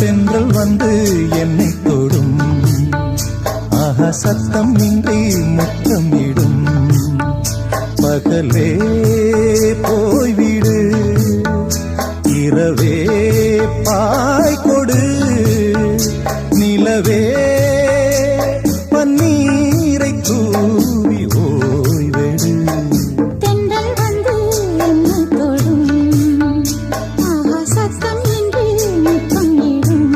தென்றல் வந்து என்னை தொடும், ஆஹா சத்தம் இன்றி முத்தமிடும். பகலே போய்விடு, இரவே பாய் கொடு, நிலவே பன்னீரை தூவி ஓய்வெடு. தென்றல் வந்து என்னை தொடும், ஆஹா சத்தம் இன்றி முத்தமிடும்.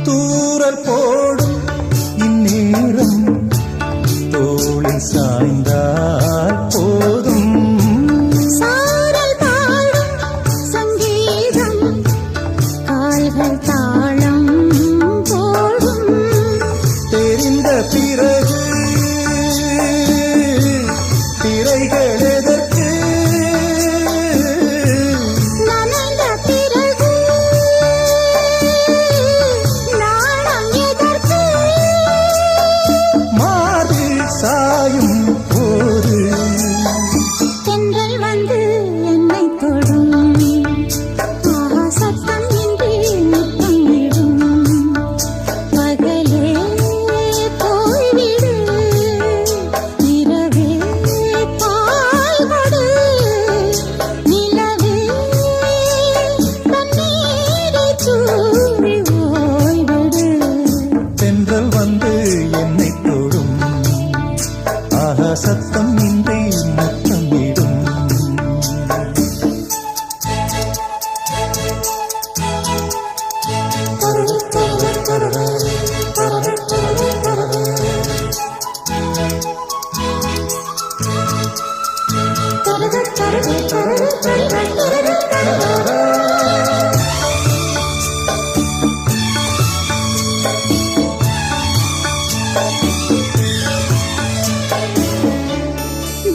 தூரல் போடும் இந்நேரம் தோளில் சாய்ந்தால் போதும், சாரல் பாடும் சங்கீதம் கால்கள் தாளம் போடும். தெரிந்த பிறகு திரைகள் எதற்கு, நனைந்த பிறகு நாணம் எதற்கு? மாறில் சாயும் போது தென்றல் வந்து என்னை தொடும், ஆஹா சத்தம் இன்றி முத்தமிடும். பகலே போய்விடு, இரவே பாய் கொடு, நிலவே தண்ணீரை தூவி ஓய்விடு. தென்றல் வந்து என்னை தொடும், ஆஹா சத்தம் இன்றி முத்தமிடும்.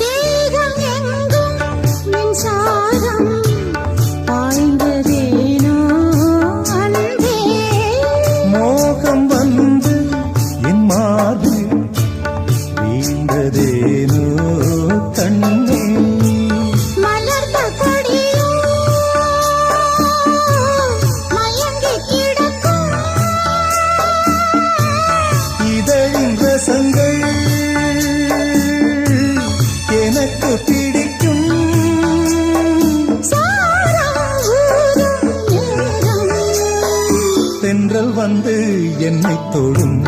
தேகம் எங்கும் மின்சாரம் பாய்ந்ததேனோ அன்பே. மோகம் வந்து என் மார்பு வீழ்ந்ததேனோ கண்ணே, மலர்ந்த கொடியோ மயங்கி கிடக்கும், இதழின் ரசங்கள் எனக்கு பிடிக்கும். சாரம் ஊதும் நேரம். தென்றல் வந்து என்னை தொடும்,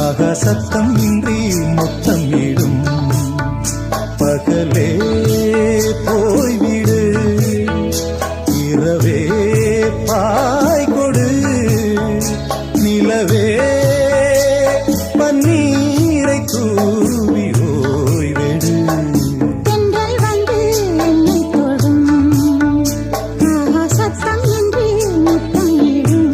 ஆகா சத்தம் இன்றி முத்தமிடும். பகலே போய்விடு, இரவே பாய் கொடு, நிலவே பன்னீரை தூவி ஓய்வெடு. தென்றல் வந்து என்னை தொடும், ஆஹா சத்தம் இன்றி முத்தமிடும்.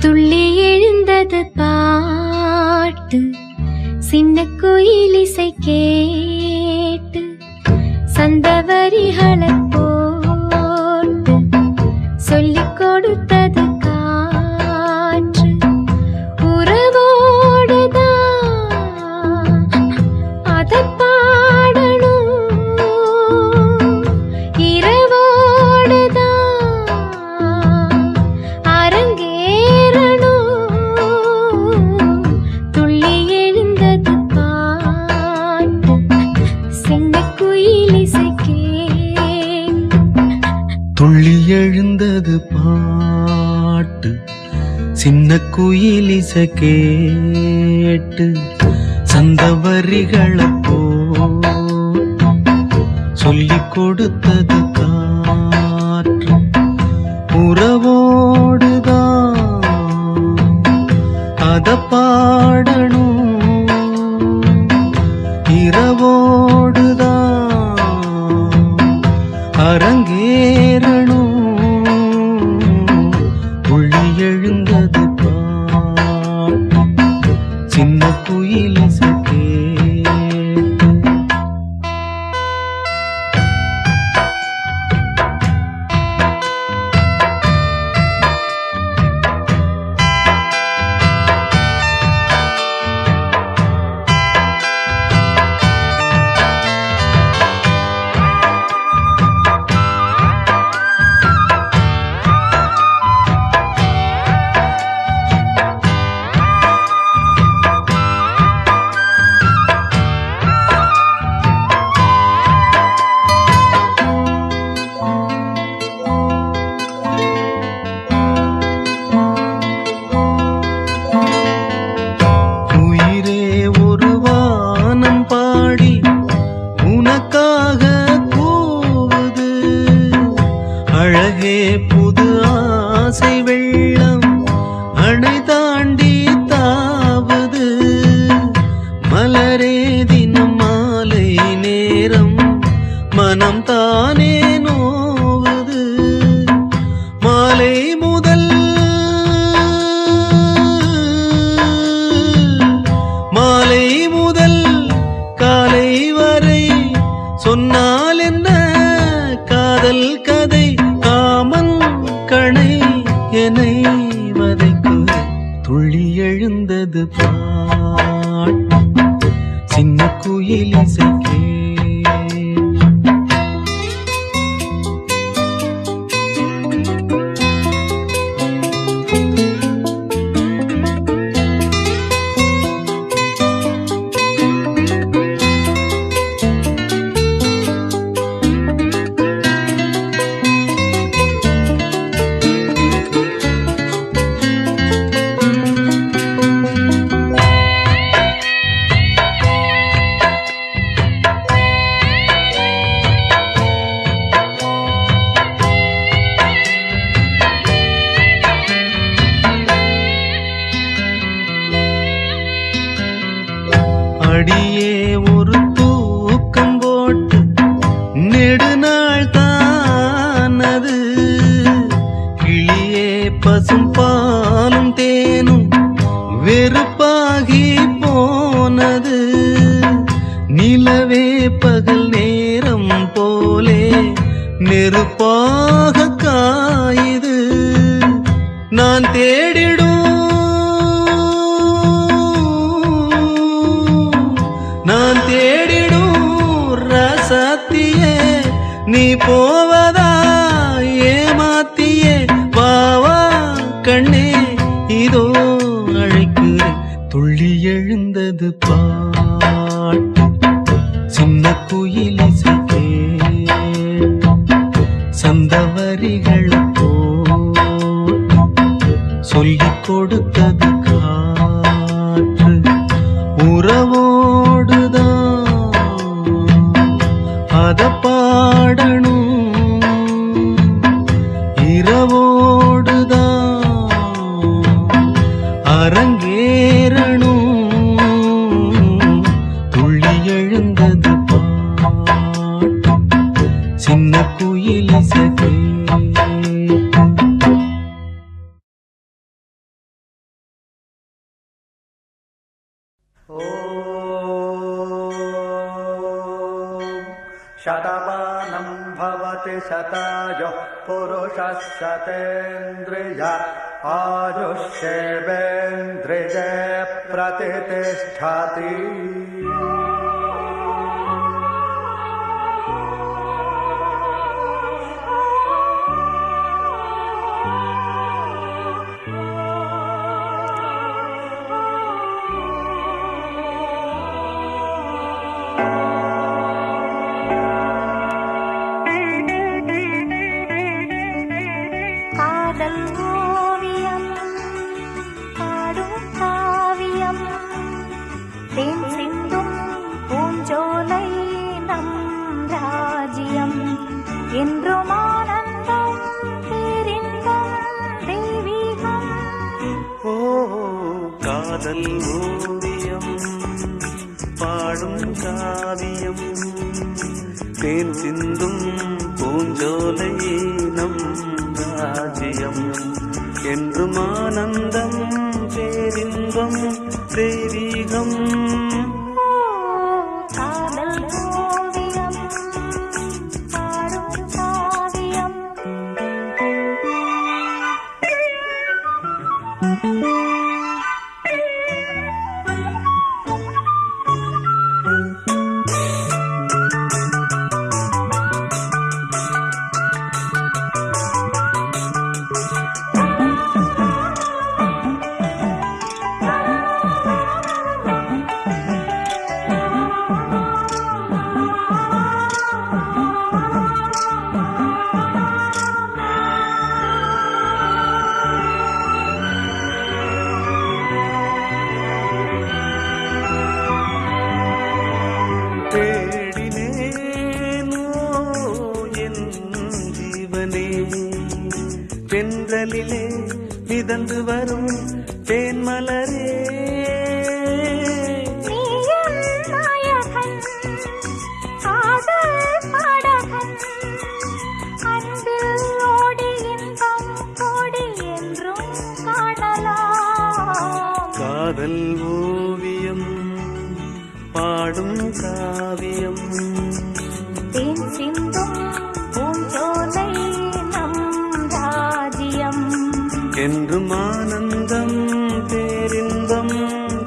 துள்ளி எழுந்தது பாட்டு, சின்ன குயில் இசை கேட்டு, சந்தவரிகளை போட்டு சொல்லிக் கொடுத்தது காற்று. உறவோடுதான் அதை பாடணும், இரவோடுதான் அரங்கேறணும். துள்ளி எழுந்தது பாட்டு, சின்ன குயில் இசை கேட்டு. துள்ளி எழுந்தது பாட்டு, சின்ன குயில் இசை கேட்டு, சந்தவரிகளை சொல்லிக் கொடுத்தது காற்று. உறவோடு அழகே புது ஆசை வெள்ளம் அணை தாண்டி தாவுது. மலரே தினம் மாலை நேரம் மனம் தானே நோவுது. மாலை முதல் காலை வரை சொன்னால் என்ன காதல் கதை. காமன் கணை என்னை வதைக்குது. துள்ளி எழுந்தது பாட்டு சின்ன குயில் இசைக்கே. அடியே ஒரு தூக்கம் போட்டு நெடுநாள் தானது. கிளியே பசும் பாலும் தேனும் வெறுப்பாகி போனது. நிலவே பகல் நேரம் போலே நெருப்பாக காயுது. நான் தேடிடும் ரசத்தியே நீ போவதா ஏமாத்தியே. பாவா கண்ணே இதோ அழைக்கிறேன். துள்ளி எழுந்தது பாட்டு சின்ன குயில் இசைக்கே. சந்தவரிகள் சொல்லிக் கொடுத்தது காற்று. உறவோடுதான் அத பாடணும். இரவோடுதான் அரங்கேறணும். துள்ளி எழுந்தது பாட்டு சின்ன குயில் இசைக்கே. शतमानं भवति शतायुः पुरुषः शतेन्द्रिय आयुष्येवेन्द्रिये प्रतिष्ठति. காதல் ஓவியம் பாடும் காவியம் தேன் சிந்தும் பூஞ்சோலை நம் ராஜ்யம். என்றும் ஆனந்தம் பேரின்பம் தெய்வீகம். தென்றலிலே மிதந்து வரும் தேன்மலரே நீயும் நாயகன் காதல் பாடகன் அன்பில் ஓடி இன்பம் கோடி என்றும் காணலாம் காதல் ஓவியம் பாடும் காவியம் தேன் சிந்தும் பூஞ்சோலை நம் ராஜ்யம் என்றும் ஆனந்தம் பேரின்பம்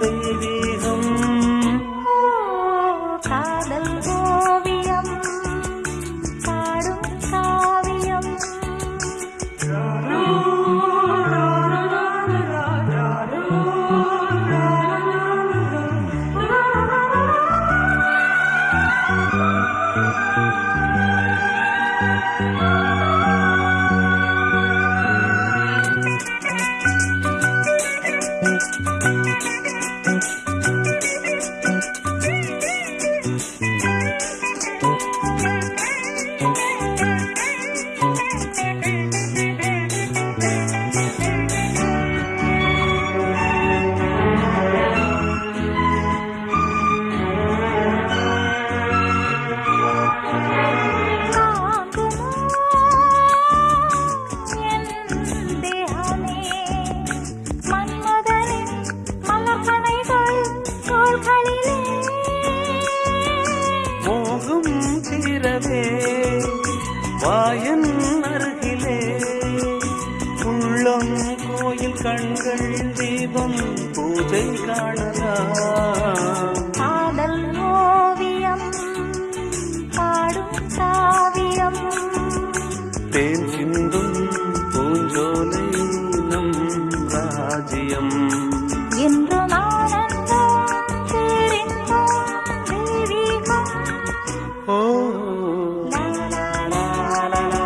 தெய்வீகம் காதல் ஓவியம் பாடும் காவியம் மோகம் தீரவே வாயன் அருகிலே உள்ளம் கோயில் கண்கள் தீபம் பூஜை காணலாம் காதல் ஓவியம் பாடும் காவியம் தேன் சிந்தும் பூஞ்சோலை நம் ராஜ்யம் என்றும் ஆனந்தம் பேரின்பம் தெய்வீகம் ஓ லா லா லா லா லா.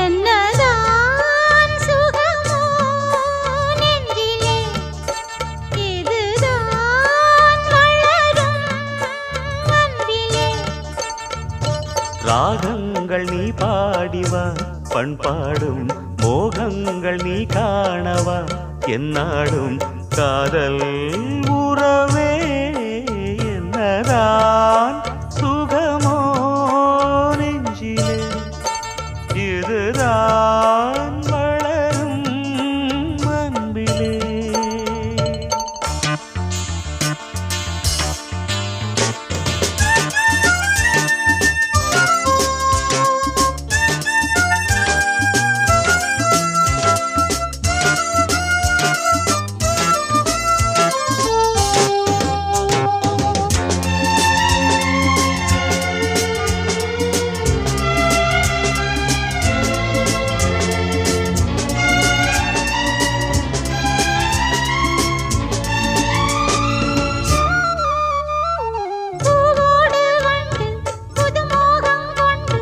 என்னதான் சுகமோ நெஞ்சிலே இதுதான் வளரும் அன்பிலே ராகங்கள் நீ பாடிவா பண்பாடும் மோகங்கள் நீ காணவா என்னாடும் காதல் உறவே என்னதான் சுகமோ நெஞ்சிலே இதுதான் வளரும் அன்பிலே பூவோடு வந்து புதுமோகம் கொண்டு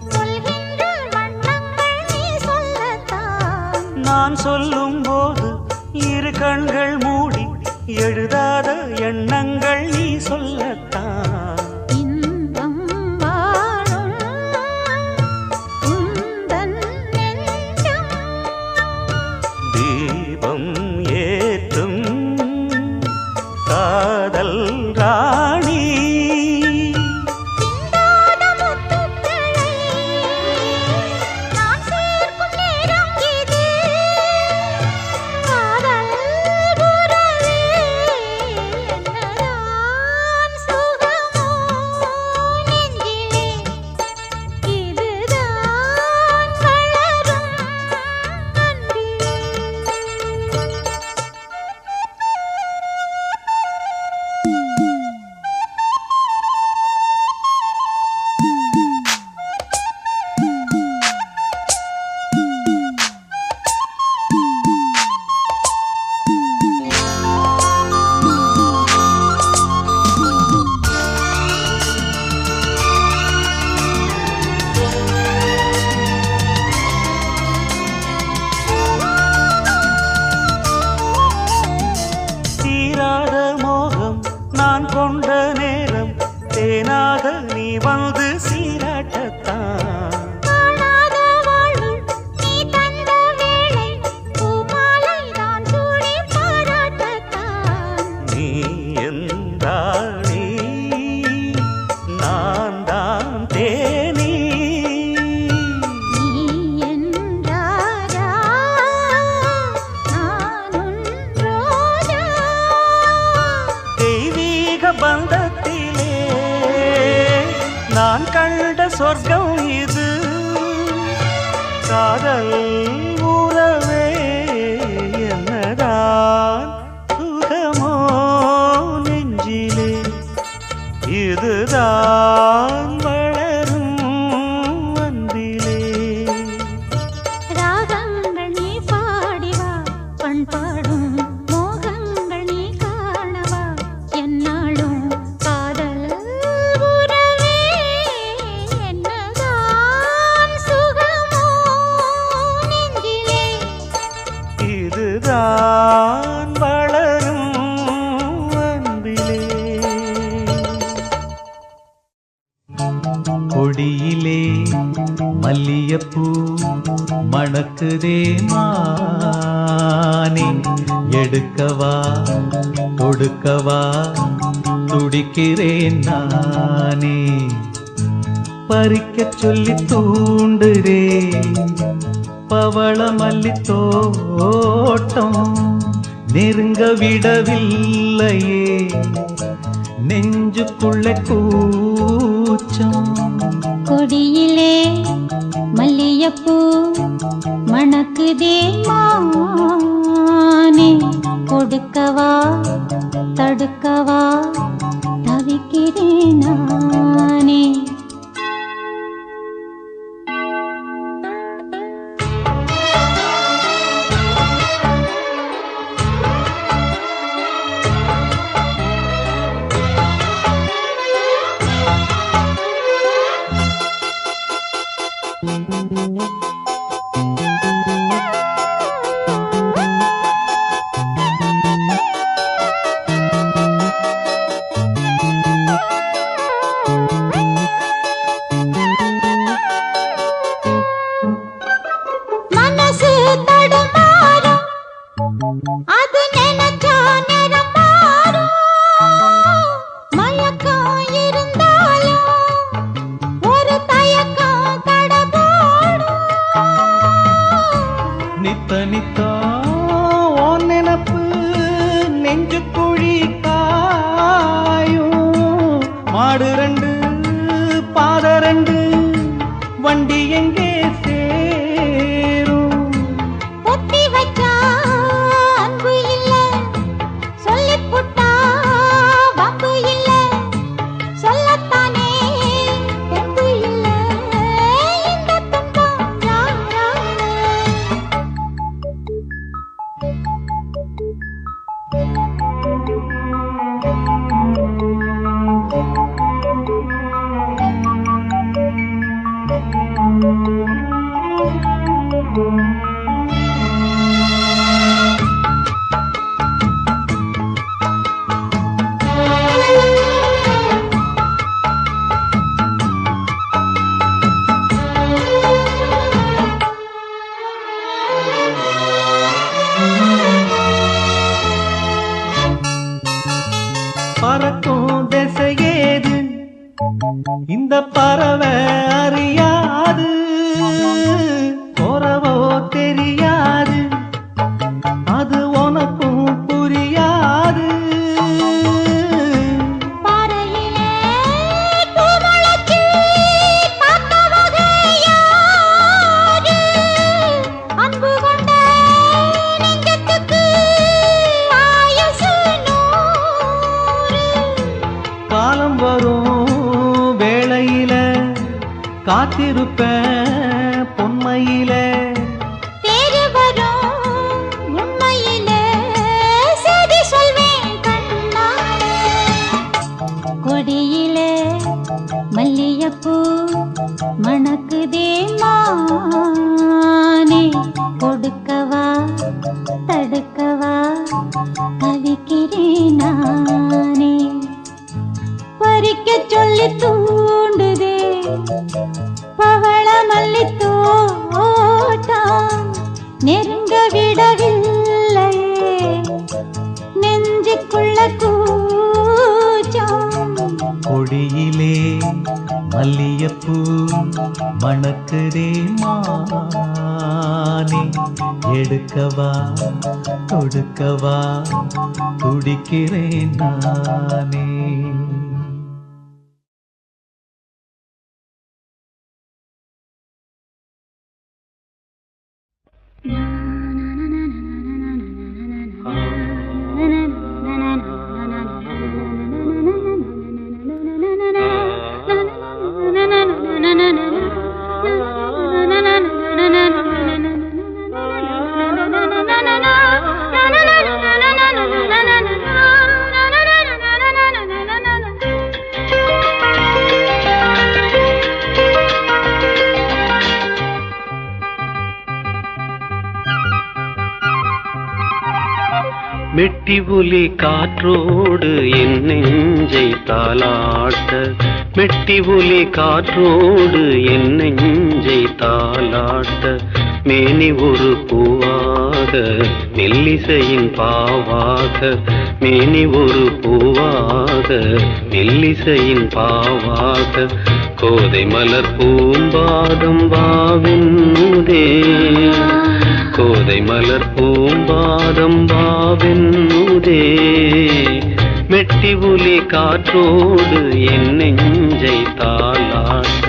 சொல்கின்ற வண்ணங்கள் நீ சொல்லத்தான் நான் சொல்லும் போது இரு கண்கள் மூடி எழுதாத எண்ணங்கள் நீ சொல்லத்தான் இன்பம் வாழும் உந்தன் நெஞ்சம் தீபம் ஏற்றும் காதல் ராணி சிந்தாத முத்துக்களை நான் சேர்க்கும் நேரம் இது காதல் உறவே என்னதான் சுகமோ நெஞ்சிலே இதுதான் வளரும் அன்பிலே கொண்ட நேரம் தேனாக நீ வந்து சீராட்டத்தான். காணாத வாழ்வு நீ தந்த வேளை பூமாலை தான் சூடி பாராட்டத்தான். நீ என்றாணி நான் தான் தேனி. நீ என்றாரா நான் உன் ரோஜா. தெய்வீக பந்தத்திலே நான் கண்ட சொர்க்கம் இது. காதல் உறவே என்னதான் சுகமோ நெஞ்சிலே. இதுதான் வளரும் அன்பிலே. ராகங்கள் நீ பாடிவா பண்பாடும் மோகங்கள் நீ காணவா என்னாலும் காதல் உறவே என்னதான் சுகமோ நெஞ்சிலே. இதுதான் வளரும் அன்பிலே. கொடியிலே மல்லியப்பூ மணக்குதே மானே. எடுக்கவா கொடுக்கவா துடிக்கிறேன் நானே. பறிக்கச் சொல்லி தூண்டுதே பவள மல்லி தோட்டம். நெருங்க விடவில்லையே நெஞ்சுக்குள்ளே கூச்சம். கொடியிலே மல்லியப்பூ மணக்குதே மானே. கொடுக்கவா தடுக்கவா தவிக்கிறேன் நானே. மனசு தடுமாறும் அது நினைச்சா நேரம் மாறும். மயக்கம் இருந்தாலும் ஒரு தயக்கம் தடபோடும். நித்த நித்தா உன் நினப்பு நெஞ்சு குழி காயும். மாடு ரெண்டு பாத ரெண்டு வண்டி எங்கே சேரும். பொத்தி வச்சா அன்பு இல்ல சொல்லிப் புட்டா வம்பு இல்ல. சொல்லத்தானே தெம்பு இல்ல இந்த துன்பம் யாரால. பறக்கும் திசையேது இந்த பறவை அறியாது. போறவோ தெரியாது அது உனக்கும் புரியாது. பாறையிலே பூமுளைச்சி பார்த்தவக யாரு? அன்பு கொண்ட நெஞ்சத்துக்கு ஆயுசு 100. காலம் வரும் வேளையில காத்திருப்பேன் பொன்மையில. தேறு வரும் உண்மையிலே செய்தி சொல்வேன் கண்ணாலே. கொடியிலே மல்லியப்பூ மணக்குதே மானே. கொடுக்கவா தடுக்கவா தவிக்கிறேன் நானே. நெருங்க விடவில்லையே நெஞ்சுக்குள்ள கூச்சம். கொடியிலே மல்லியப்பூ மணக்குதே மானே, எடுக்கவா கொடுக்கவா துடிக்கிறேன் நானே. மெட்டி ஒலி காற்றோடு என் நெஞ்சை தாலாட்ட, மெட்டி ஒலி காற்றோடு என் நெஞ்சை தாலாட்ட, மேனி ஒரு பூவாக மெல்லிசையின் பாவாக, மேனி ஒரு பூவாக மெல்லிசையின் பாவாக, கோதை மலர் பூம்பாதம் வாவென்னுதே, கோதை மலர் பூம்பாதம் வாவென்னுதே, மெட்டி ஒலி காற்றோடு என் நெஞ்சை தாலாட்ட.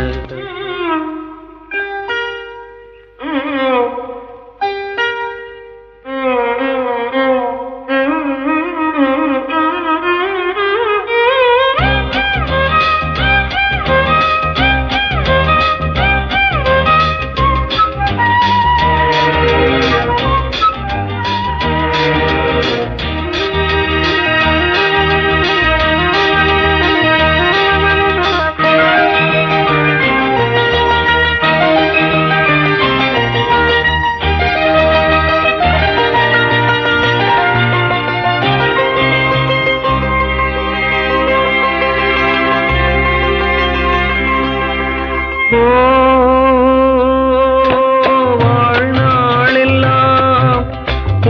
வாழ்நாளெல்லாம்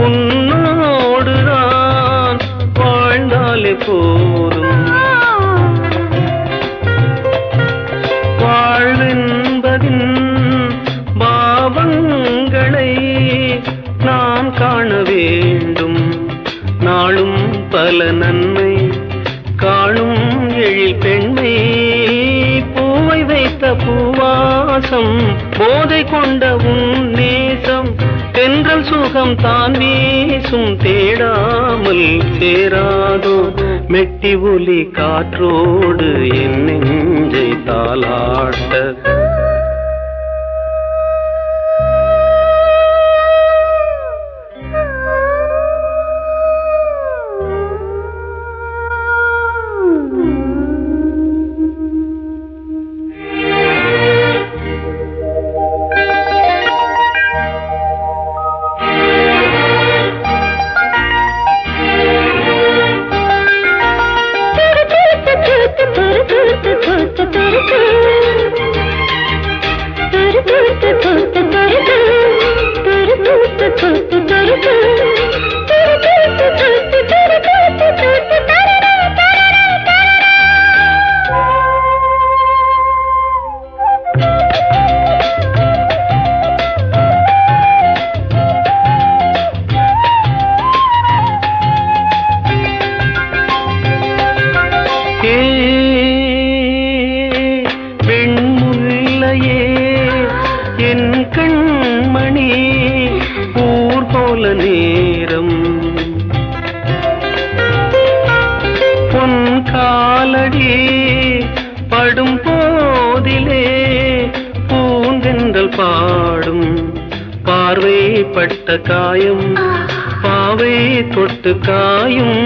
உன்னோடுதான் வாழ்ந்தாலே போதும், வாழ்வென்பதின் பாவங்களை நாம் காண வேண்டும், நாளும் பல நன்மை காணும் எழில் பெண்மை, பூவை வைத்த பூவாசம் போதை கொண்ட உன் நேசம், தென்றல் சுகம் தான் வீசும் தேடாமல் சேராதோ, மெட்டி ஒலி காற்றோடு என் நெஞ்சை தாலாட்ட. நேரம் பொன் காலடி படும் போதிலே பூந்தென்றல் பாடும், பார்வைப்பட்ட காயம் பாவை தொட்டு காயும்,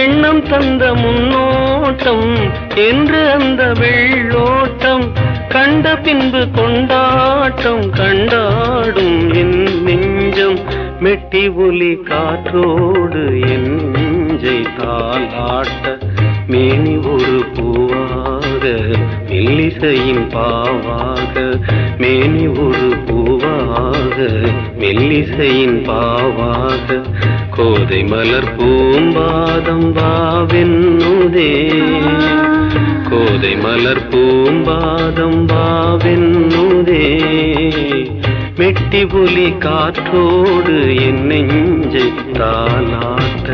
எண்ணம் தந்த முன்னோட்டம் என்று அந்த வெள்ளோட்டம், கண்ட பின்பு கொண்டாட்டம் கண்டாடும் என் நெஞ்சம், மெட்டி ஒலி காற்றோடு என் நெஞ்சை தாலாட்ட, மேனி ஒரு பூவாக மெல்லிசையின் பாவாக, மேனி ஒரு பூவாக பூவாக மெல்லிசையின் பாவாக கோதை மலர் பூம்பாதம் வாவென்னுதே கோதை மலர் பூம்பாதம் வாவென்னுதே மெட்டி புலி காற்றோடு என் நெஞ்சை தாலாட்ட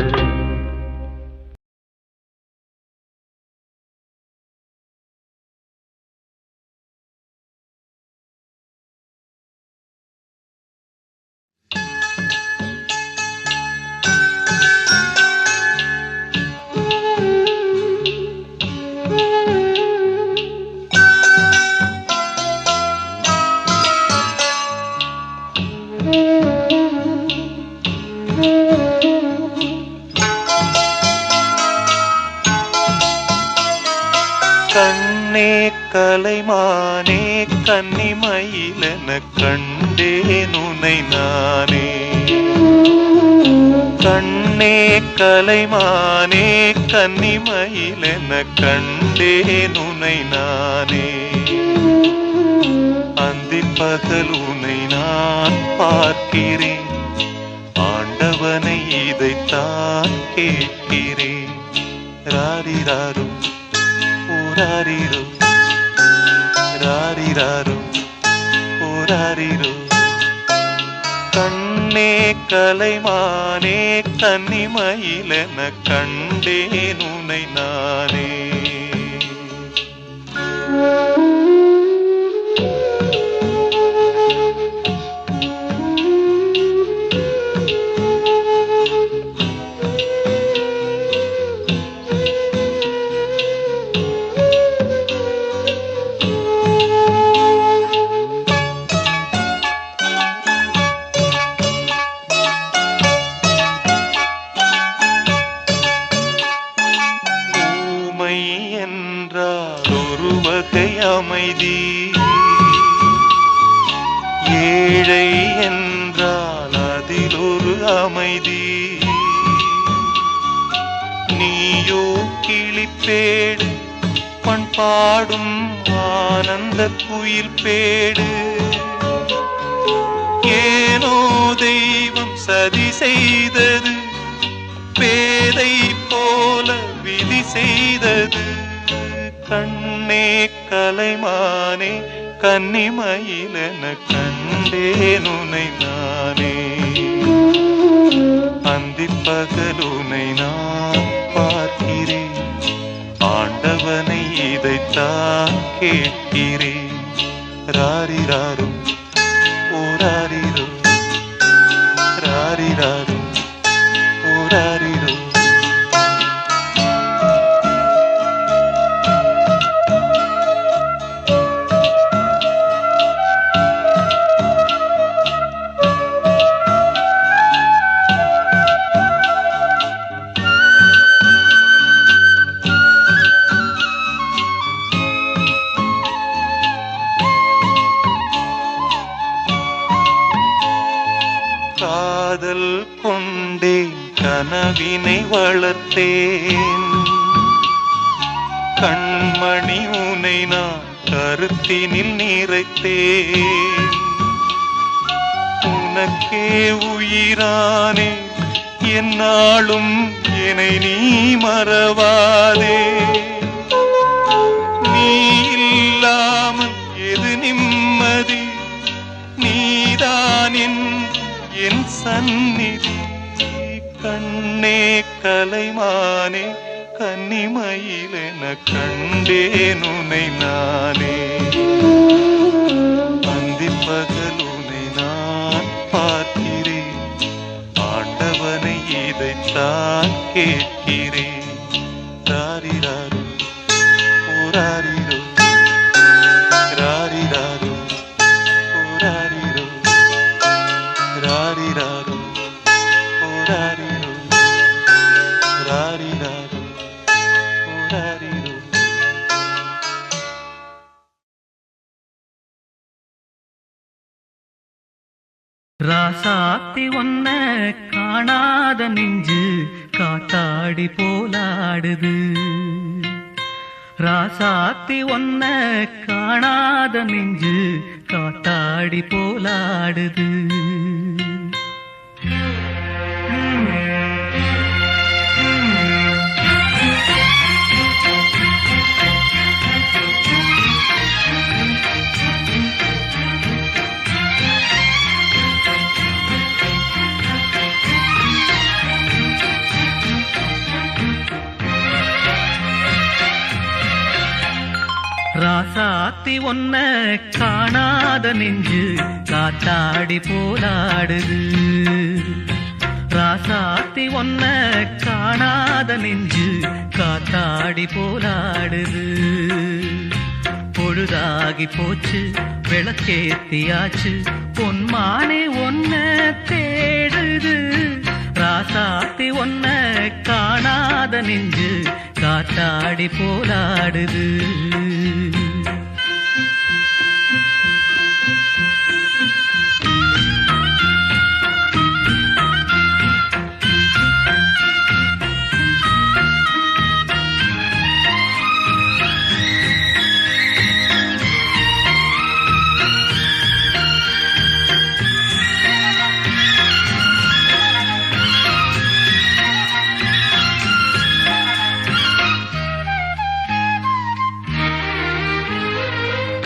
கண்ணே கலைமானே கன்னிமயிலென கண்டேன் உனை நானே கண்ணே கலைமானே கன்னிமயிலென கண்டேன் உனை நானே அந்திப் பகல் உனை நான் பார்க்கிறேன் ஆண்டவனை இதைத்தான் கேட்கிறேன் ராரிராரும் ராரிரோ ராரிராரோ ராரிரோ கண்ணே கலைமானே கன்னிமயிலென கண்டேன் உனை நானே அமைதி ஏழை என்றால் அதில் ஒரு அமைதி நீயோ கிளிப்பேடு பண்பாடும் ஆனந்த குயில் பேடு ஏனோ தெய்வம் சதி செய்தது பேதை போல விதி செய்தது கண்ணே கலைமானே கன்னிமயிலென கண்டேன் உனை நானே அந்திப் பகல் உனை நான் பார்க்கிறேன் ஆண்டவனை இதைத்தான் கேட்கிறேன் ராரிராரும் ஓராரிரோ ராரிராரும் ஓராரிரோ காதல் கொண்டேன் கனவினை வளர்த்தேன் கண்மணி உனை நான் கருத்தினில் நிறைத்தேன் உனக்கே உயிரானே என்னாலும் என்னை நீ மறவாதே நீ இல்லாமல் எது நிம்மதி நீதான் என் சந்நிதி கண்ணே கலைமானே கன்னிமயிலென கண்டேன் உனை நானே அந்திப் பகல் உனை நான் பார்க்கிறேன் ஆண்டவனை இதைத்தான் கேட்கிறேன் ராரிராரு ஓராரிரோ ராரிராரு ஓராரிரோ ராரிராரு ஓராரிரோ ராரிராரு ஓராரிரோ ராசாத்தி ஒன்ன காணாத நெஞ்சு காத்தாடி போலாடுது ராசாத்தி ஒன்ன காணாத நெஞ்சு காத்தாடி போலாடுது. ராசாத்தி ஒன்ன காணாத நெஞ்சு காத்தாடி போலாடுது. ராசாத்தி ஒன்ன காணாத நெஞ்சு காத்தாடி போலாடுது. பொழுதாகி போச்சு விளக்கேத்தியாச்சு பொன்மானே ஒன்ன தேடுது. ராசாத்தி ஒன்ன காணாத நெஞ்சு காத்தாடி போலாடுது.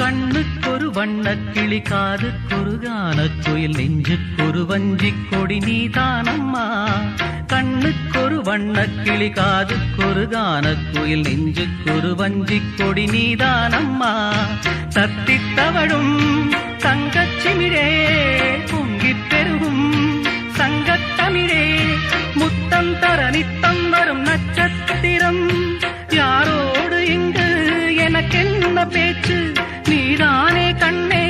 கண்ணுக்கொரு வண்ணக்கிளி காதுக்கொரு கானக்குயில் நெஞ்சுக்கொரு வஞ்சிக் கொடி நீதானம்மா. கண்ணுக்கொரு வண்ணக்கிளி காதுக்கொரு கானக்குயில் நெஞ்சுக்கொரு வஞ்சிக் கொடி நீதானம்மா. தத்தித்தவழும் தங்கச்சிமிழே பொங்கிப் பெருகும் சங்கத்தமிழே முத்தம் தர நித்தம் வரும் நட்சத்திரம். யாரோடு இங்கு எனக்கென்ன பேச்சு, நீதானே கண்ணே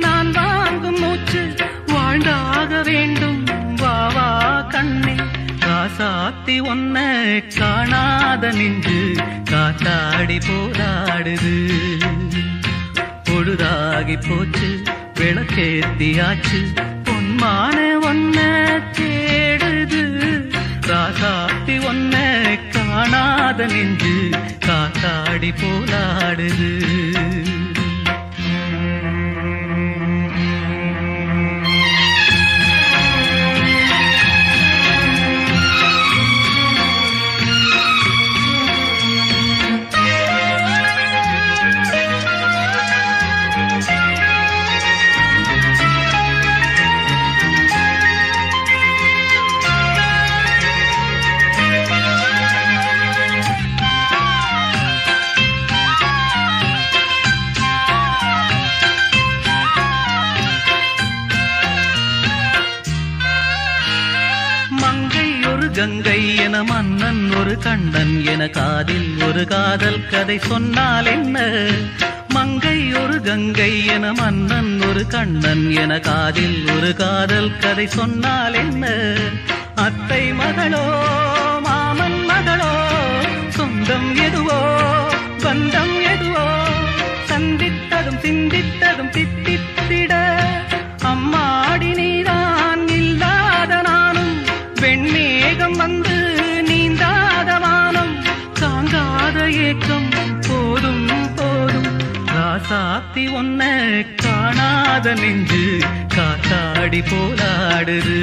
நான் வாங்கும் மூச்சு. வாழ்ந்தாக வேண்டும் வா வா கண்ணே. ராசாத்தி ஒன்ன காணாத நெஞ்சு காத்தாடி போராடுது. பொழுதாகி போச்சு விளக்கேத்தியாச்சு பொன்மான ஒன்ன தேடுது. ராசாத்தி ஒன்ன காணாத நெஞ்சு காத்தாடி போலாடுது. கங்கை என மன்னன் ஒரு கண்ணன் என காதில் ஒரு காதல் கதை சொன்னால் என்ன. மங்கை ஒரு கங்கை என மன்னன் ஒரு கண்ணன் என காதில் ஒரு காதல் கதை சொன்னால் என்ன. அத்தை மகளோ மாமன் மகளோ சொந்தம் எதுவோ பந்தம் எதுவோ சந்தித்ததும் சிந்தித்ததும் தித்தித்திட அம்மாடி நீதான் இல்லாத நானும். வெண்மேகம் வந்து நீந்தாத வானம் தாங்காத ஏக்கம் போதும் போதும். ராசாத்தி ஒன்ன காணாத நெஞ்சு காத்தாடி போலாடுது.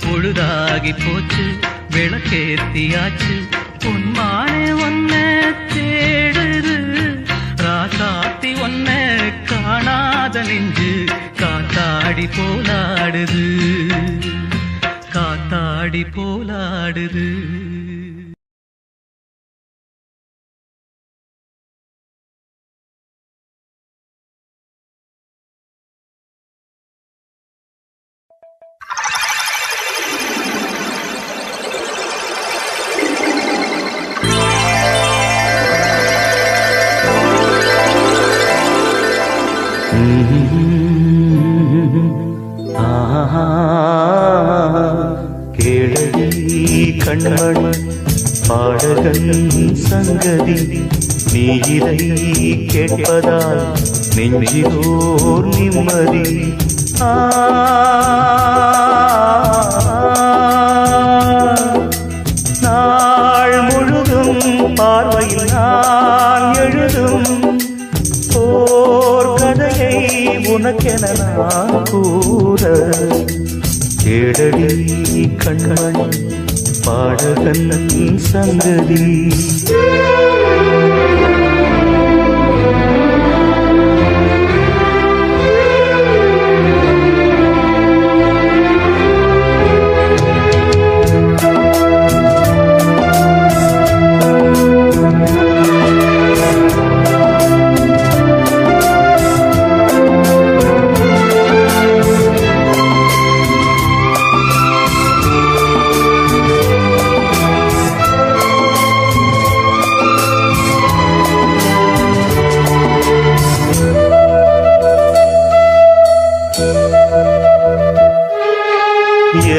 பொழுதாகி போச்சு விளக்கேத்தியாச்சு பொன்மானே ஒன்ன தேடுது. ராசாத்தி ஒன்ன காணாத நெஞ்சு காத்தாடி போலாடுது. காத்தாடி போலாடுது. கண்மண் பாடகன் சங்கதி நீ இதை கேட்பதால் நெஞ்சிலோர் நிம்மதி. நாள் முழுதும் பார்வையில் நான் எழுதும் ஓர் கதையை கேளடி கண்மணி பாடகன் சங்கதி.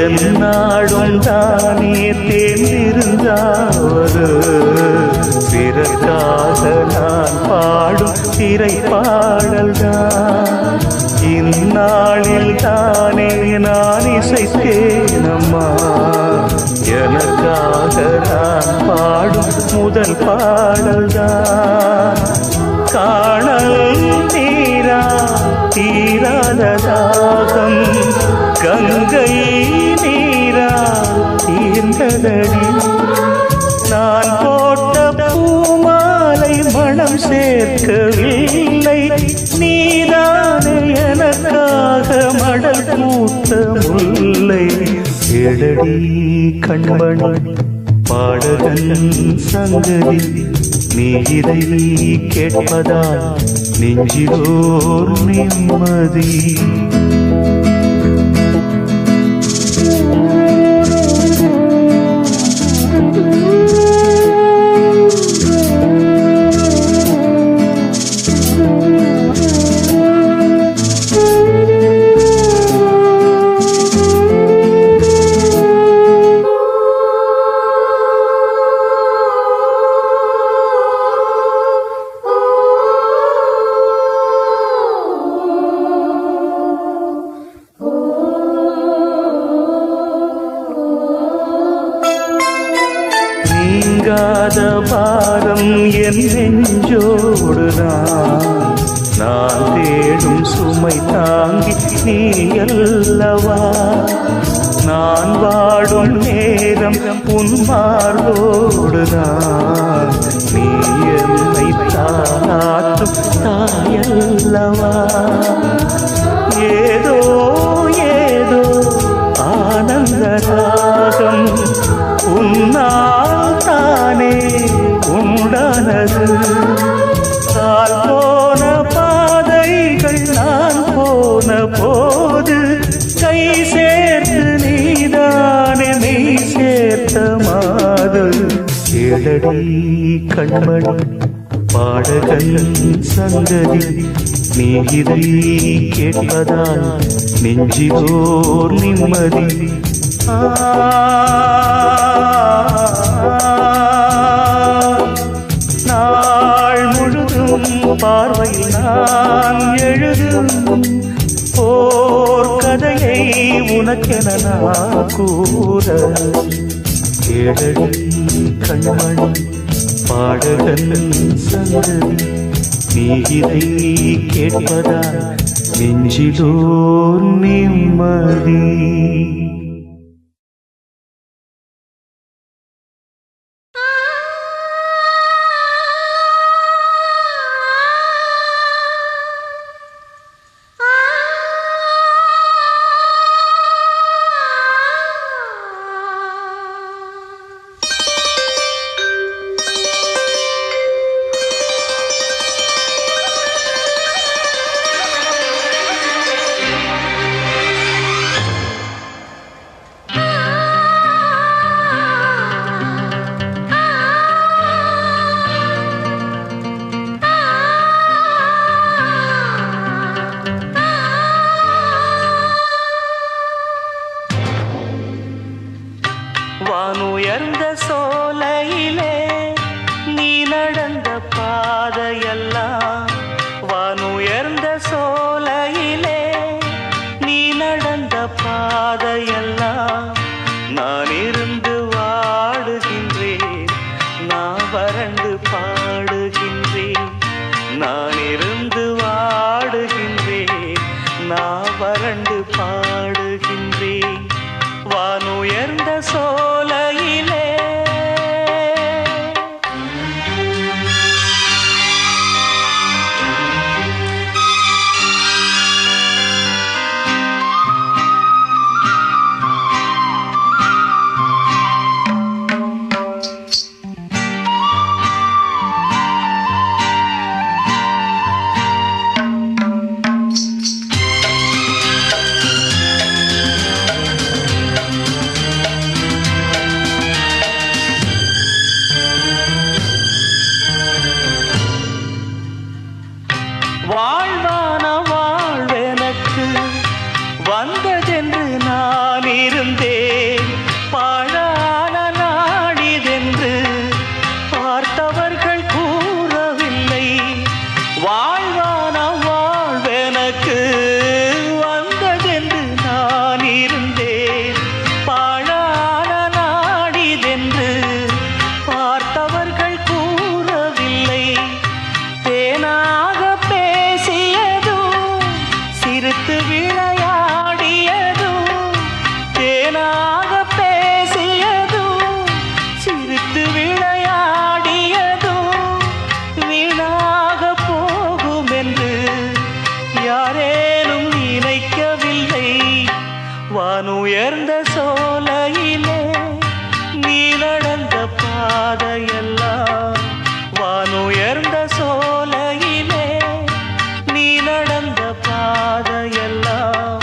என்னாடும் தானே தேர்ந்திருந்தாவது பிறக்காக நான் பாடும் திரை பாடல்தான். இந்நாளில் தானே நான் இசைத்தேனம்மா எனக்காக நான் பாடும் முதல் பாடல்தான். காணல் நீரா தீராத தாகம் கங்கை நீரா தீர்ந்ததடி. நான் போட்ட பூமாலை மனம் சேர்க்கவில்லை நீதானே எனக்காக மடல் பூத்த முல்லை. கேளடி கண்மணி பாடகன் சங்கதி நீ இதை கேட்பதால் நெஞ்சிலோர் நிம்மதி. நீங்காத பாரம் என் நெஞ்சோடுதான் நான் தேடும் சுமை தாங்கி நீ அல்லவா. நான் வாடும் நேரம் உன் மார்போடுதான் நீ என்னை தாளாற்றும் தாயல்லவா. ஏதோ ஏதோ ஆனந்த ராகம் உன்னால் தானே உண்டானது. கால் போன பாதைகள் நான் போன போது கை சேர்த்து நீதானே நீ சேர்த்த மாது. கேளடி கண்மணி பாடகன் சங்கதி நீ இதை கேட்பதால் நெஞ்சிலோர் நிம்மதி. நாள் முழுதும் பார்வையில் நான் எழுதும் ஓர் கதையை உனக்கென நான் கூற. கேளடி கண்மணி பாடகன் சங்கதி நீ இதை கேட்பதால் நெஞ்சிலோர் நிம்மதி. வானுயர்ந்த சோலையிலே நீ நடந்த பாதையெல்லாம். வானுயர்ந்த சோலையிலே நீ நடந்த பாதையெல்லாம் நான் இருந்து வாடுகின்றேன் நான் வறண்டு பாடுகின்றேன். நான் இருந்து வாடுகின்றேன் நான் வறண்டு பாடுகின்றேன். சோலையிலே நீ நடந்த பாதையெல்லாம் வானுயர்ந்த சோலையிலே நீ நடந்த பாதையெல்லாம்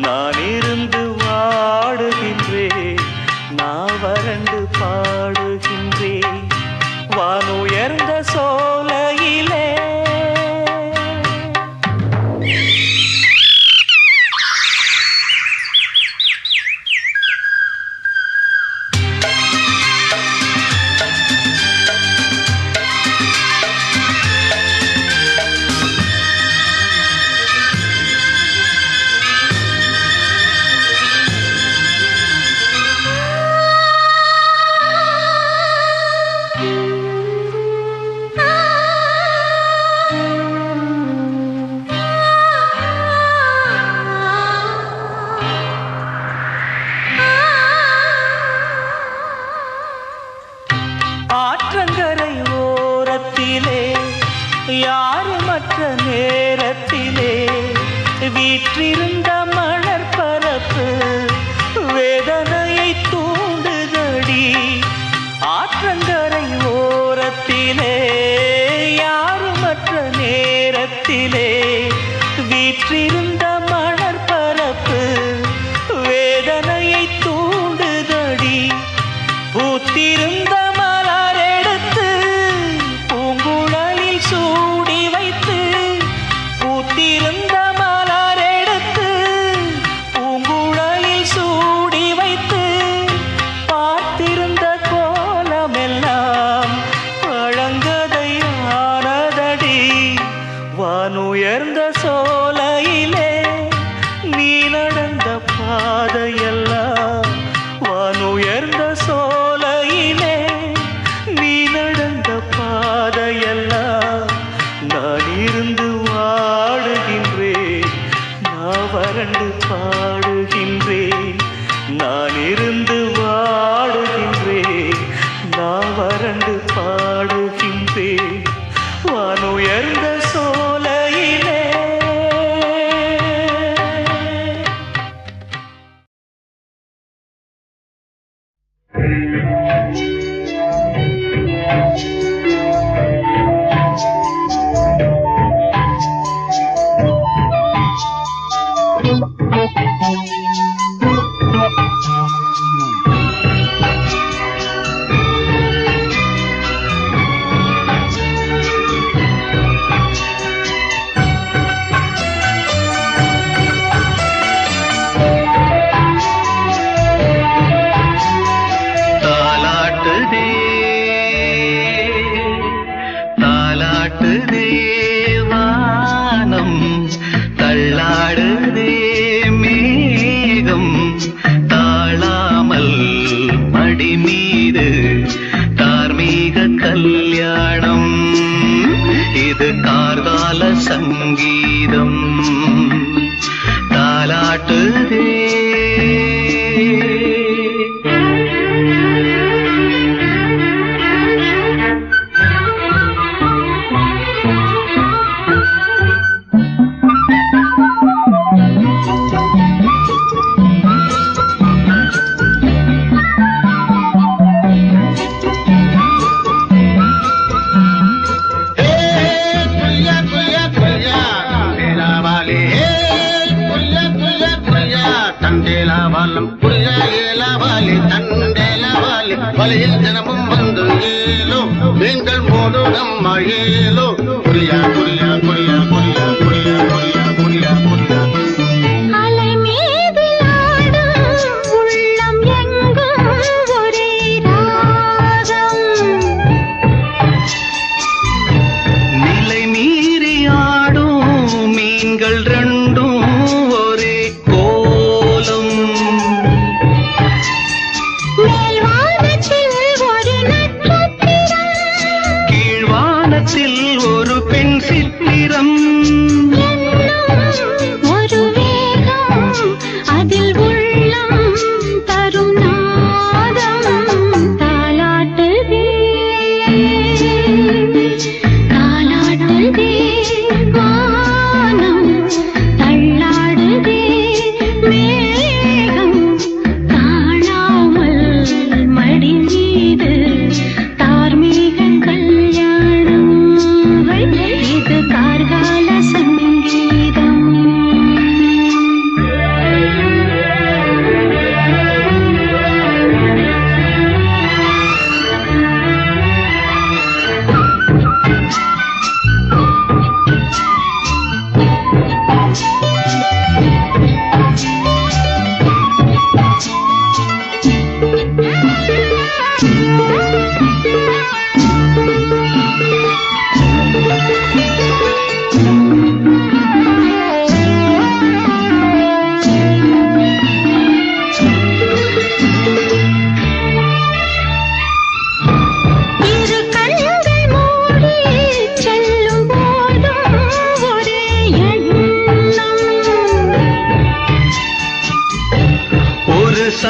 நான் இருந்து வாடுகின்றேன் நான் வறண்டு பாடுகின்றேன் வானுயர்ந்த சோலையிலே ஆற்றங்கரை ஓரத்திலே யாருமற்ற நேரத்திலே வீற்றிருந்த மலர் பரப்பு வேதனையை தூண்டுதடி ஆற்றங்கரை ஓரத்திலே யாருமற்ற நேரத்திலே வீற்றிருந்த மலர் பரப்பு வேதனையை தூண்டுதடி பூத்திருந்த மலரெடுத்து பூங்குழலில் சூடி வைத்து பூத்திருந்த மலரெடுத்து பூங்குழலில் சூடி வைத்து பார்த்திருந்த கோலமெல்லாம் பழங்கதையானதடி வானுயர்ந்த சோலையிலே நீ நடந்த பாதையெல்லாம் வானுயர்ந்த சோலையிலே நீ நடந்த பாதையெல்லாம் நான் இருந்து வாடுகின்றேன் நான் வறண்டு பாடுகின்றேன் நான் இருந்து வாடுகின்றேன் நான் வறண்டு பாடுகின்றேன் வானுயர்ந்த சோலையிலே தாலாட்டுதே வானம் தள்ளாடுதே மேகம் தாழாமல் மடி மீது தார்மீக கல்யாணம் இது கார்கால சங்கீதம் தாலாட்டுதே வலையில் தினமும் வந்து ஏலோ நீங்கள் மோடு நம்ம ஏலோ புரியா புரியா புரியா புரியா புரியா புரியா புரியா புரியா அலை மீது ஆடும் உள்ளம் எங்கும் ஒரே ராகம் நிலை மீறி ஆடும் மீன்கள் ரெண்டும் ஒரே கோலம் கீழ்வானத்தில் ஒரு பெண் சித்திரம்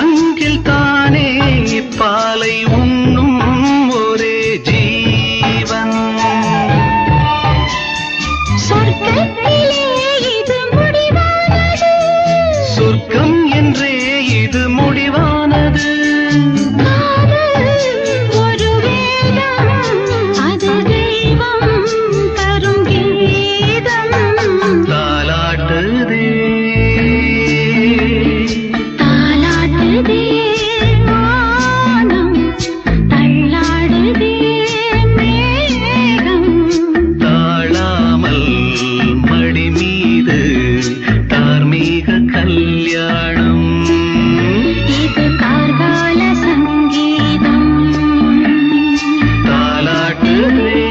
சங்கில் தானே பாலை உண்ணும் ஒரே ஜீவன். சொர்க்கத்திலே இது முடிவானது, சொர்க்கம் என்றே இது முடிவானது. காதல் ஒரு வேதம், அது தெய்வம் தரும் கீதம். தாலாட்டுதே தாலாட்டுதே வானம், தள்ளாடுதே மேகம். தாழாமல் மடி மீது தார்மீக கல்யாணம். இது கார்கால சங்கீதம். தாலாட்டுதே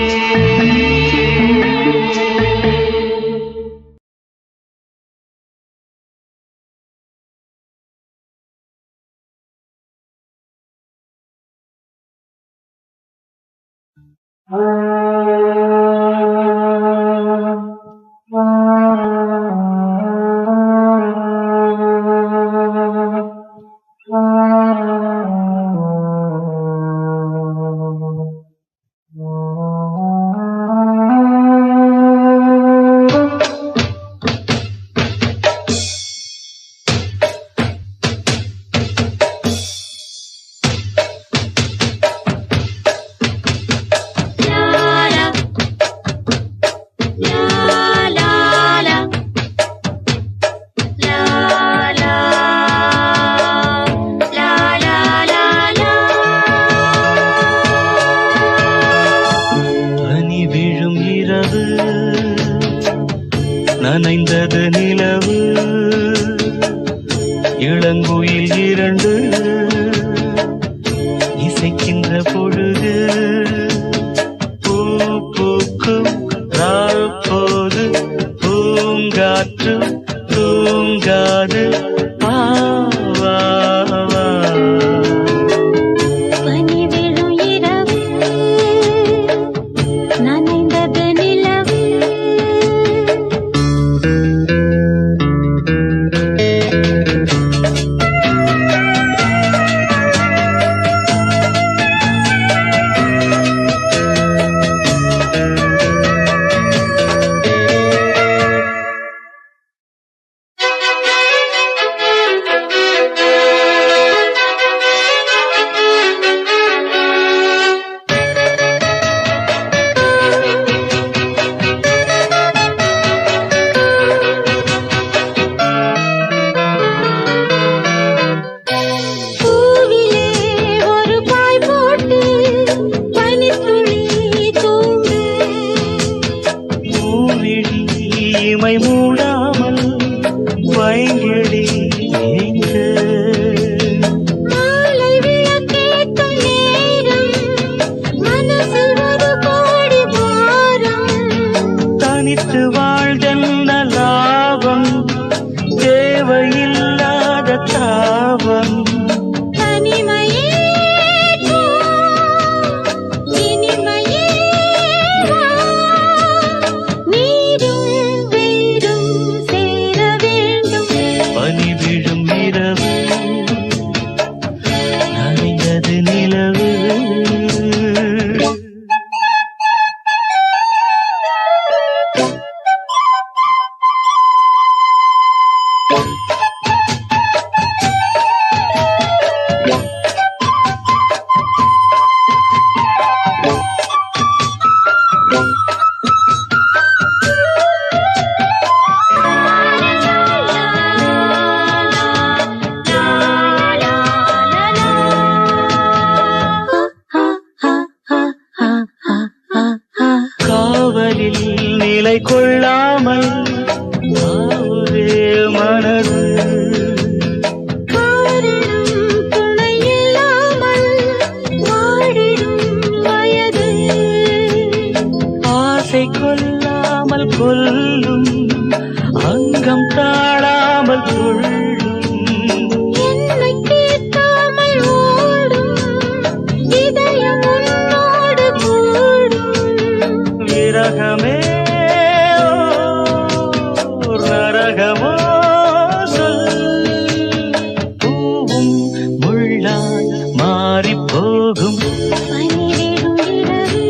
லாரா நிழலாய் மாறி போகும் பனிரெடும் இரவு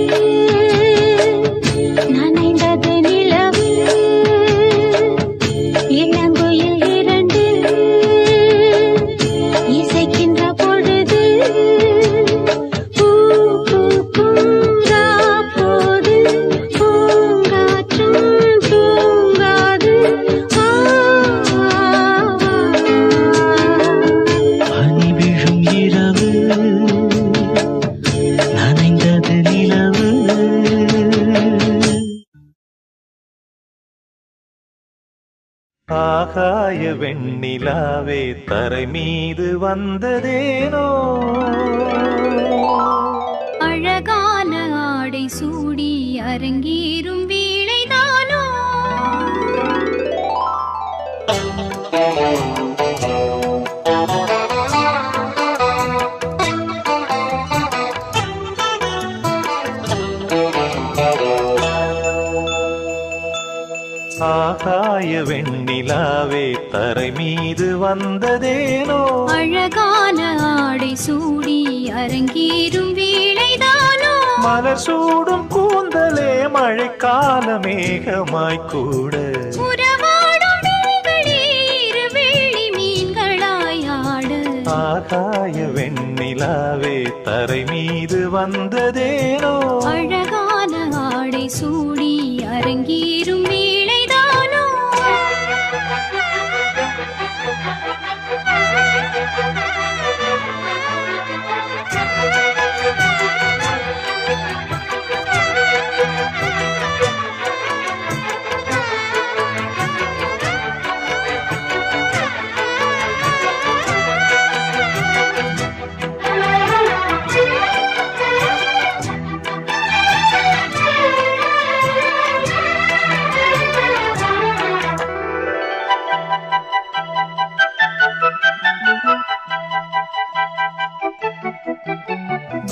நனைந்தது நிலவு இளங்குயில் இரண்டு இசைக்கின்ற பொழுது பூ பூங்கா போது பூங்காற்றும் தூங்காது பனி விழும் இரவு நனைந்தது நிலவு. ஆகாய வெண்ணிலாவே தரை மீது வந்ததேனோ அழகான ஆடை சூடி அரங்கேறும் வேளைதானோ ஆகாய வெண்ணிலாவே தரை மீது வந்ததேனோ அழகான ஆடை சூடி அரங்கேறும் வேளைதானோ மலர் சூடும் கூந்தலே மழைக்கால மேகமாய் கூட உறவாடும் விழிகளே இரு வெள்ளி மீன்களாய் ஆட ஆகாய வெண்ணிலாவே தரை மீது வந்ததேனோ அழகான ஆடை சூடி அரங்கேறும் வேளைதானோ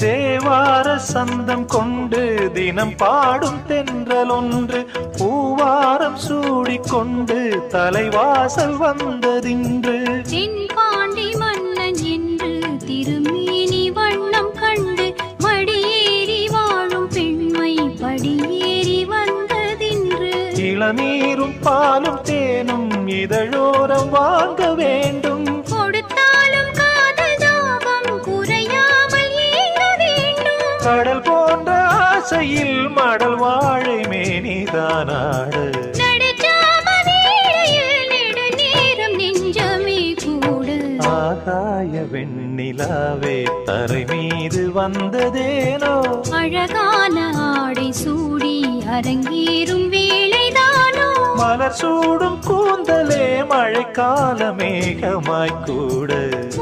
தேவார சந்தம் கொண்டு தினம் பாடும் தென்றல் ஒன்று பூவாரம் சூடிக்கொண்டு தலைவாசல் வந்ததின்று தென்பாண்டி மன்னன் என்று திருமேனி வண்ணம் கண்டு மடியேறி வாழும் பெண்மை படியேறி வந்ததின்று இளநீரும் பாலும் தேனும் இதழோரம் வாங்க வேண்டும் கொடுத்தாலும் காதல் தாகம் குறையாமல் ஏங்க வேண்டும் கடல் போன்ற ஆசையில் மடல் வாழை மேனிதானாடு நடுச்சாம வேளையில் நெடுநேரம் நெஞ்சமே கூடு ஆகாய வெண்ணிலாவே தரை மீது வந்ததேனோ அழகான ஆடை சூடி அரங்கேறும் வேளைதானோ மலர் சூடும் கூந்தலே மழைக்கால மேகமாய் கூட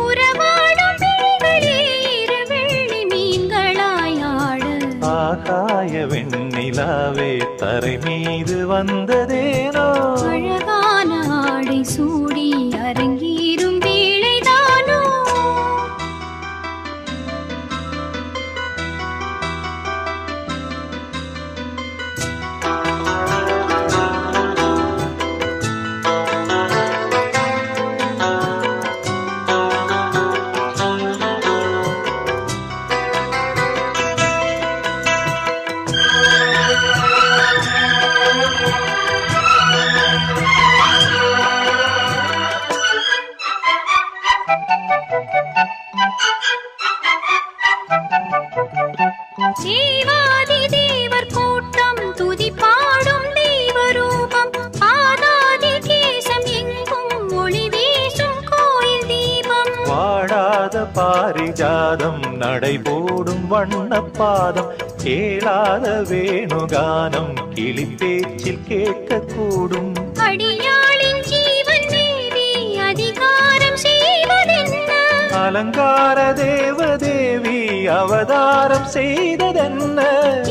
உறவாடும் விழிகளே இரு வெள்ளி மீன்களாய் ஆட ஆகாய வெண்ணிலாவே தரை மீது வந்ததேனோ அழகான ஆடை சூடி அரங்கேறும் வேளைதானோ தேவாதி தேவர் கூட்டம் துதி பாடும் தெய்வரூபம் ஆதாதி கேசம் எங்கும் ஒளி வீசும் கோயில் தீபம் வாடாத பாரிஜாதம் நடைபோடும் வண்ணப்பாதம் கேளாத வேணுகானம் கிளி பேச்சில் கேட்கக்கூடும் அடியாளின் ஜீவன் தேவி அதிகாரம் செய்வதென்ன அலங்கார தேவதேவி அவதாரம் செய்ததென்ன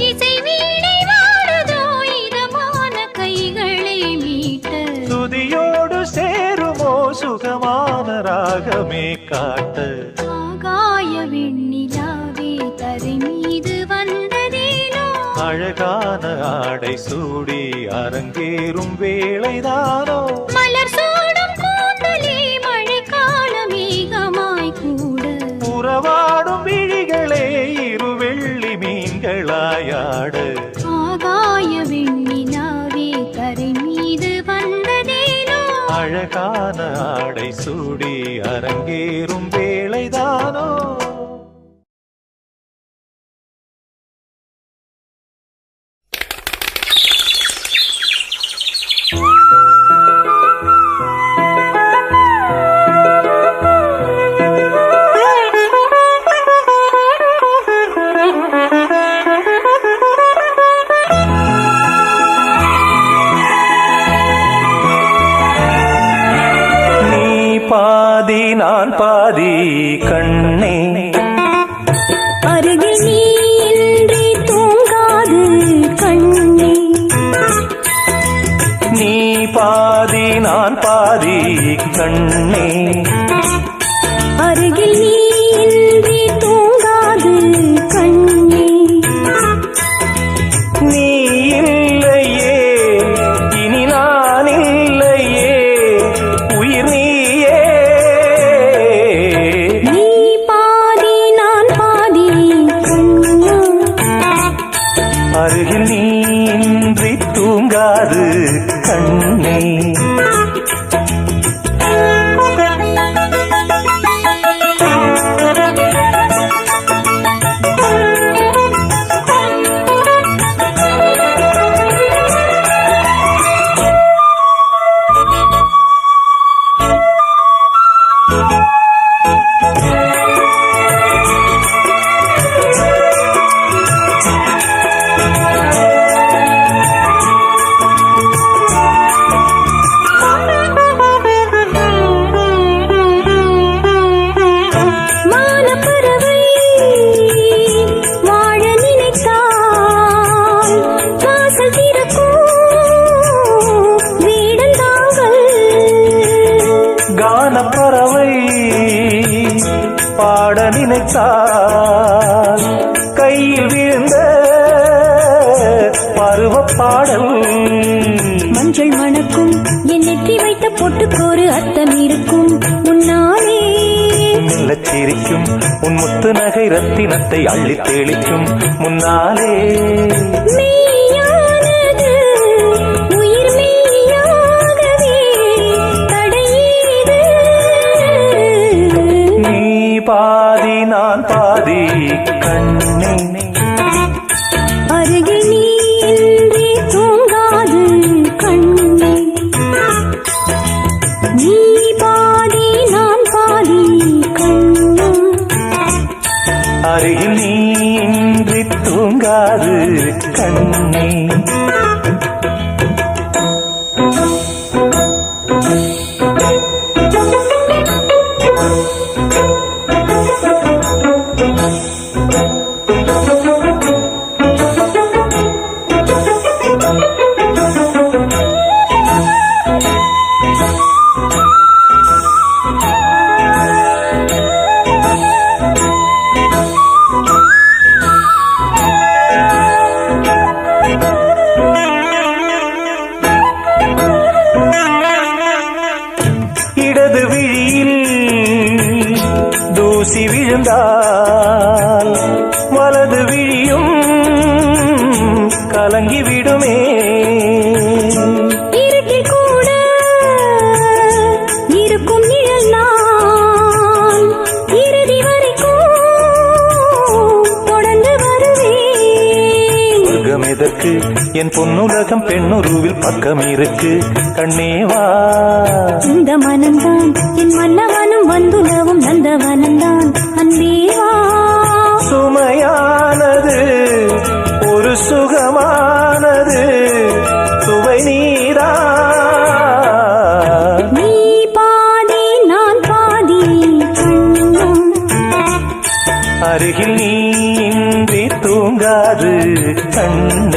இசை வீணை வாடுதோ இதமான கைகளை மீட்ட துதியோடு சேருமோ சுகமான ராகமே காட்ட ஆகாய வெண்ணிலாவே தரை மீது வந்ததேனோ அழகான ஆடை சூடி அரங்கேறும் வேளைதானோ மலர் சூடும் கூந்தலே மழைக்கால மேகமாய் கூட ஆடை சூடி அரங்கேறும் வேளைதானோ பாதி நான் பாதி கண்ணே அருகில் நீ இன்றி தூங்காது கண்ணே நீ பாதி நான் பாதி கண்ணே அருகில் நீ இன்றி தூங்காது கண்ணே நீ இல்லையே இனி நான் இல்லையே உயிர் நீயே நீ பாதி நான் பாதி கண்ணா அருகில் நீ இன்றி தூங்காது கண்ணே மானப்பறவை வாழ நினைத்தால் வாசல் திறக்கும் வீடந்தாங்கள் கானப்பறவை பாட நினைத்தால் கையில் விழுந்த பருவப் பாடல் மஞ்சள் மணக்கும் என் நெற்றி வைத்த பொட்டுக்கோரு அர்த்தம் இருக்கும் உன்னாலே மெல்லச் சிரிக்கும் உன் முத்து நகை ரத்தினத்தை அள்ளித் தெளிக்கும் முன்னாலே மெய்யானது உயிர் மெய்யாகவே தடையீது நீ பாதி நான் பாதி கண்ணே அருகில் நீ இன்றி தூங்காது கண்ணே நீ பாதி நான் பாதி கண்ணா அருகில் நீ இன்றி தூங்காது கண்ணே இடது விழியில் தூசி விழுந்தால் வலது விழியும் கலங்கி விடுமே இருட்டில் கூட இருக்கும் நிழல் நான் இறுதி வரைக்கும் தொடர்ந்து வருவேன் சொர்க்கம் எதற்கு என் பொன்னுலகம் பெண்ணுருவில் பக்கம் இருக்கு கண்ணேவா இந்த மனம்தான் என் மன்னவனும் வந்துலவும் நந்தவனம்தான் அன்பேவா சுமையானது ஒரு சுகமானது சுவை நீரா நீ பாதி நான் பாதி கண்ணா அருகில் நீ இன்றி தூங்காது கண்ணே